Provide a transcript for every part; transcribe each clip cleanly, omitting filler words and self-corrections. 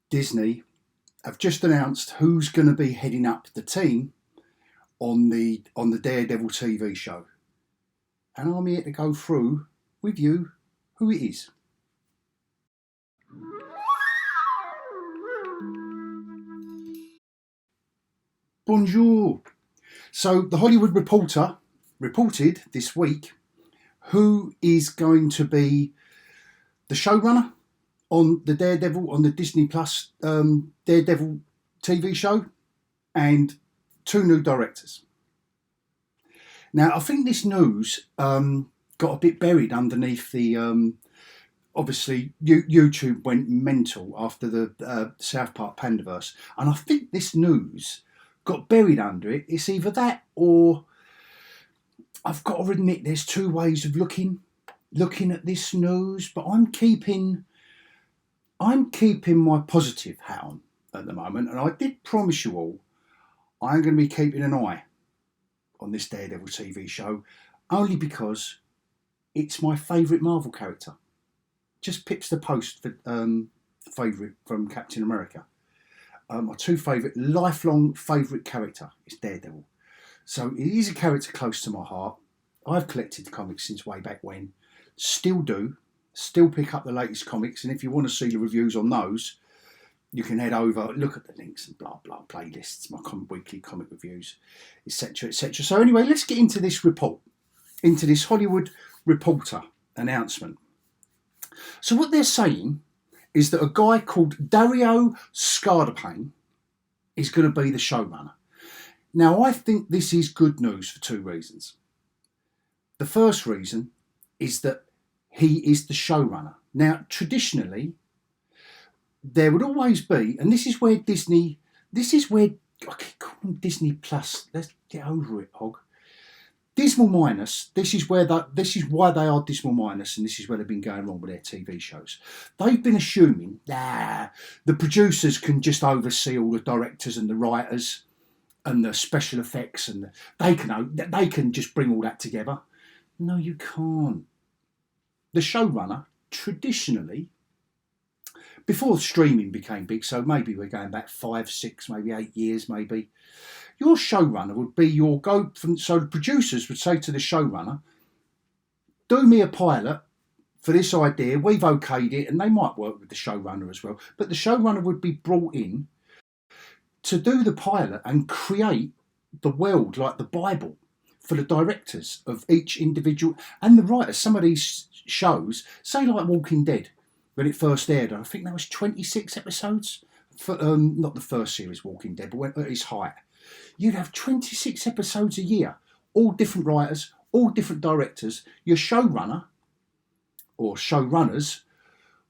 Disney have just announced who's going to be heading up the team on the Daredevil TV show, and I'm here to go through with you who it is. Bonjour. So the Hollywood Reporter reported this week who is going to be the showrunner on the Daredevil, on the Disney Plus Daredevil TV show, and two new directors. Now, I think this news got a bit buried underneath the. Obviously, YouTube went mental after the South Park Pandaverse, and I think this news got buried under it. It's either that, or I've got to admit there's two ways of looking at this news, but I'm keeping my positive hat on at the moment, and I did promise you all I'm going to be keeping an eye on this Daredevil TV show, only because it's my favourite Marvel character. Just pips the post for favourite from Captain America. My two favourite, lifelong favourite character is Daredevil. So it is a character close to my heart. I've collected the comics since way back when. Still do. Still pick up the latest comics. And if you want to see the reviews on those, you can head over, look at the links and blah, blah, playlists, my weekly comic reviews, etc., etc. So anyway, let's get into this report, into this Hollywood Reporter announcement. So what they're saying is that a guy called Dario Scardapane is going to be the showrunner. Now, I think this is good news for two reasons. The first reason is that he is the showrunner. Now, traditionally, there would always be, and this is where I keep calling Disney Plus, let's get over it, Hog. Dismal Minus, this is why they are Dismal Minus, and this is where they've been going wrong with their TV shows. They've been assuming the producers can just oversee all the directors and the writers and the special effects, and they can just bring all that together. No, you can't. The showrunner, traditionally, before streaming became big, so maybe we're going back 5, 6, maybe 8 years, maybe. Your showrunner would be so the producers would say to the showrunner, do me a pilot for this idea, we've okayed it, and they might work with the showrunner as well, but the showrunner would be brought in to do the pilot and create the world like the Bible for the directors of each individual and the writers. Some of these shows, say like Walking Dead, when it first aired, I think that was 26 episodes, for, not the first series Walking Dead, but at its height. You'd have 26 episodes a year, all different writers, all different directors. Your showrunner, or showrunners,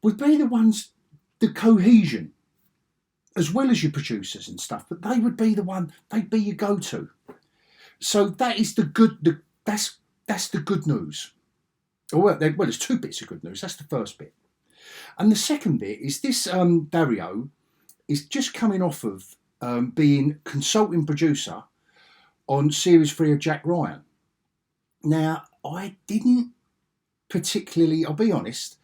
would be the cohesion, as well as your producers and stuff, but they would be they'd be your go-to. So that is that's the good news. Well, there's two bits of good news. That's the first bit. And the second bit is this Dario is just coming off of being consulting producer on Series 3 of Jack Ryan. Now, I didn't particularly, I'll be honest,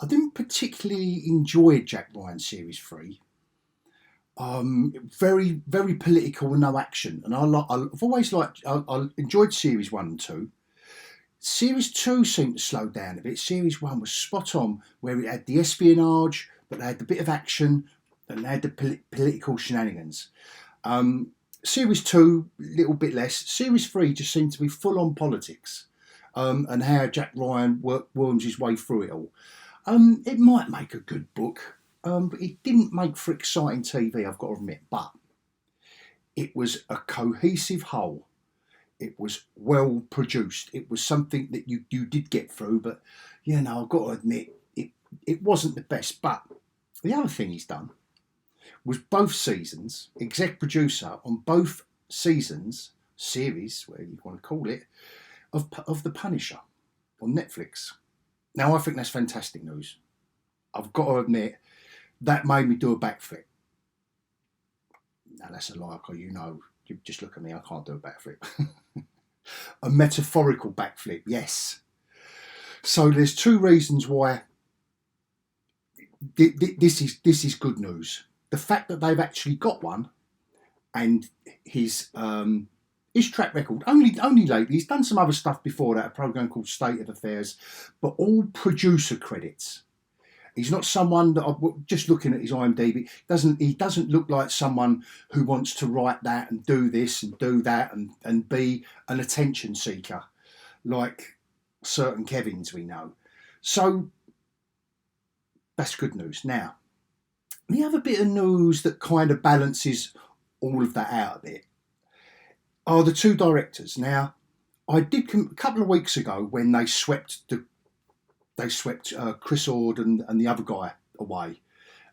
I didn't particularly enjoy Jack Ryan Series 3. Very, very political and no action. And I've always I enjoyed Series 1 and 2. Series 2 seemed to slow down a bit. Series 1 was spot on, where it had the espionage, but they had the bit of action, and they had the political shenanigans. Series 2, a little bit less. Series 3 just seemed to be full on politics, and how Jack Ryan worms his way through it all. It might make a good book, but it didn't make for exciting TV, I've got to admit. But it was a cohesive whole. It was well produced. It was something that you did get through, but I've got to admit it wasn't the best. But the other thing he's done was both seasons, exec producer on both seasons, series, whatever you want to call it, of The Punisher on Netflix. Now, I think that's fantastic news. I've got to admit, that made me do a backflip. Now, that's a lie, you just look at me, I can't do a backflip. A metaphorical backflip, yes. So there's two reasons why this is good news. the fact that they've actually got one, and his track record, only lately, he's done some other stuff before that, a program called State of Affairs, but all producer credits. He's not someone that, just looking at his IMDb, he doesn't look like someone who wants to write that and do this and do that and be an attention seeker like certain Kevins we know. So that's good news. Now, the other bit of news that kind of balances all of that out a bit are the two directors. Now, I did a couple of weeks ago when they swept Chris Ord and the other guy away.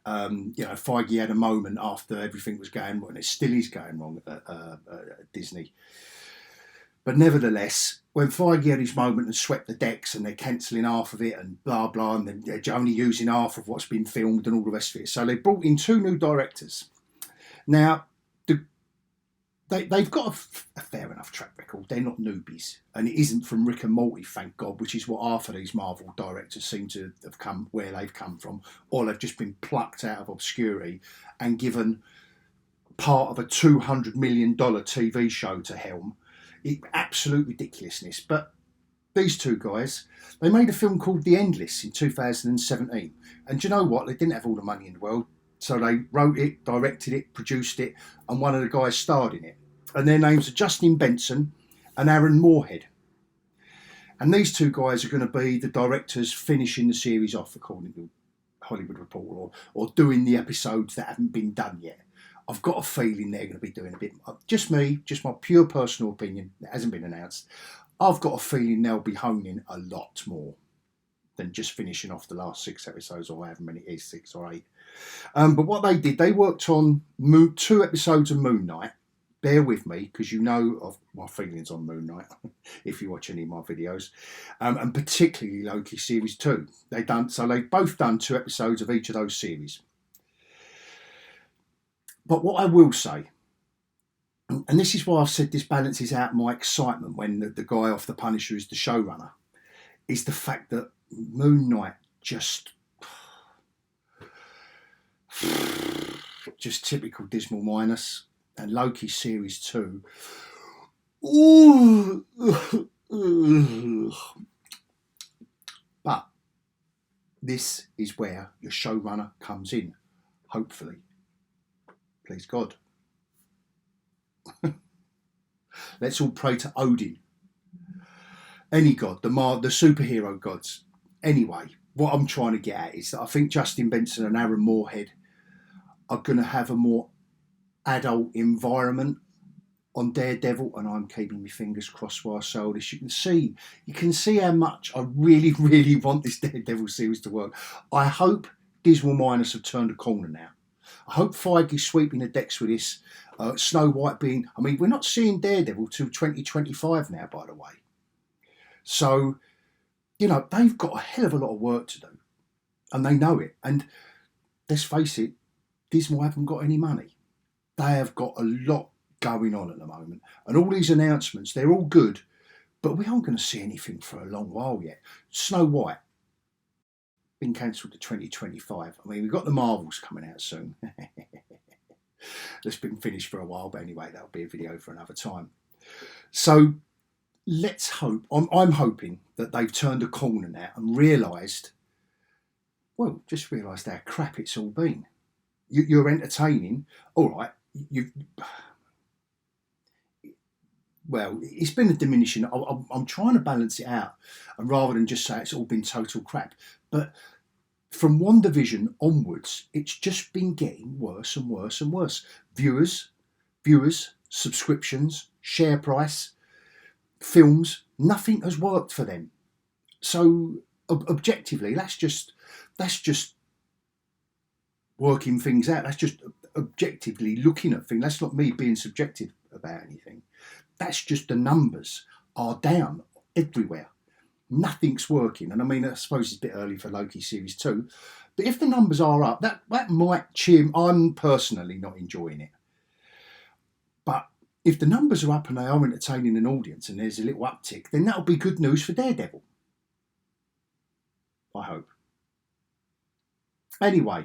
Feige had a moment after everything was going wrong, and it still is going wrong at Disney. But nevertheless, when Feige had his moment and swept the decks, and they're cancelling half of it and blah blah, and they're only using half of what's been filmed and all the rest of it, so they brought in two new directors. Now, they've got a fair enough track record. They're not newbies, and it isn't from Rick and Morty, thank God, which is what half of these Marvel directors seem to have come where they've come from, or they've just been plucked out of obscurity and given part of a $200 million TV show to helm. Absolute ridiculousness. But these two guys, they made a film called The Endless in 2017, and do you know what? They didn't have all the money in the world, so they wrote it, directed it, produced it, and one of the guys starred in it. And their names are Justin Benson and Aaron Moorhead. And these two guys are going to be the directors finishing the series off, according to Hollywood Reporter, or doing the episodes that haven't been done yet. I've got a feeling they're going to be doing a bit, just my pure personal opinion, it hasn't been announced. I've got a feeling they'll be honing a lot more than just finishing off the last 6 episodes, or however many it is, 6 or 8. But what they did, they worked on 2 episodes of Moon Knight. Bear with me, because you know of my feelings on Moon Knight, if you watch any of my videos, and particularly Loki Series 2. They've both done 2 episodes of each of those series. But what I will say, and this is why I've said this balances out my excitement when the guy off The Punisher is the showrunner, is the fact that Moon Knight just typical Dismal Minus, and Loki Series 2. Ooh. But this is where your showrunner comes in, hopefully. Please God. Let's all pray to Odin. Any god, the superhero gods. Anyway, what I'm trying to get at is that I think Justin Benson and Aaron Moorhead are going to have a more adult environment on Daredevil, and I'm keeping my fingers crossed while I say all this. You can see how much I really, really want this Daredevil series to work. I hope Dismal Minus have turned a corner now. I hope Feige's sweeping the decks with this. Snow White being, we're not seeing Daredevil till 2025 now, by the way. So, they've got a hell of a lot of work to do, and they know it. And let's face it, Dismal haven't got any money. They have got a lot going on at the moment. And all these announcements, they're all good, but we aren't going to see anything for a long while yet. Snow White, been cancelled to 2025. We've got the Marvels coming out soon. That's been finished for a while, but anyway, that'll be a video for another time. So let's hope, I'm hoping that they've turned a corner now and realised how crap it's all been. You're entertaining, all right. It's been a diminishing. I'm trying to balance it out, and rather than just say it's all been total crap. But from WandaVision onwards, it's just been getting worse and worse and worse. Viewers, subscriptions, share price, films, nothing has worked for them. So objectively, that's just working things out. That's just objectively looking at things. That's not me being subjective about anything. That's just the numbers are down everywhere. Nothing's working. And I suppose it's a bit early for Loki Series 2. But if the numbers are up, that might cheer. I'm personally not enjoying it. But if the numbers are up and they are entertaining an audience and there's a little uptick, then that'll be good news for Daredevil. I hope. Anyway,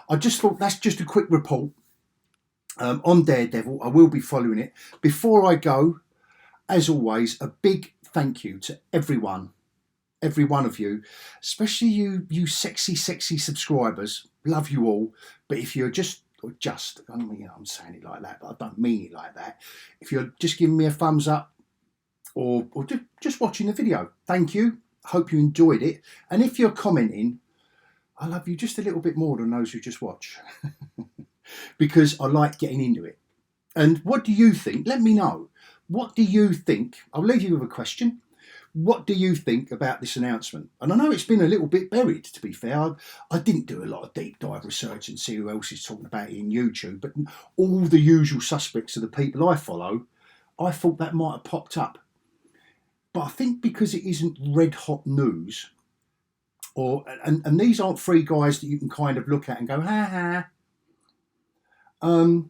I just thought that's just a quick report on Daredevil. I will be following it. Before I go, as always, a big thank you to every one of you, especially you sexy subscribers. Love you all. But if you're I mean, I'm saying it like that, but I don't mean it like that. If you're just giving me a thumbs up or just watching the video, thank you. Hope you enjoyed it. And if you're commenting, I love you just a little bit more than those who just watch. Because I like getting into it. And what do you think? Let me know. What do you think? I'll leave you with a question. What do you think about this announcement? And I know it's been a little bit buried, to be fair. I didn't do a lot of deep dive research and see who else is talking about it in YouTube, but all the usual suspects of the people I follow, I thought that might have popped up. But I think because it isn't red hot news, and these aren't three guys that you can kind of look at and go, ha ha.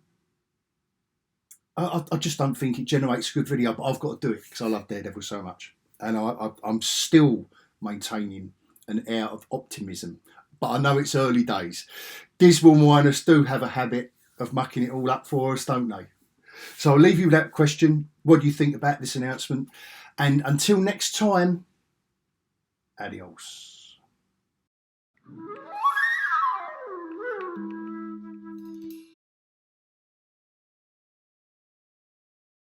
I just don't think it generates a good video, but I've got to do it because I love Daredevil so much. And I'm still maintaining an air of optimism. But I know it's early days. Dismal miners do have a habit of mucking it all up for us, don't they? So I'll leave you with that question. What do you think about this announcement? And until next time, adios.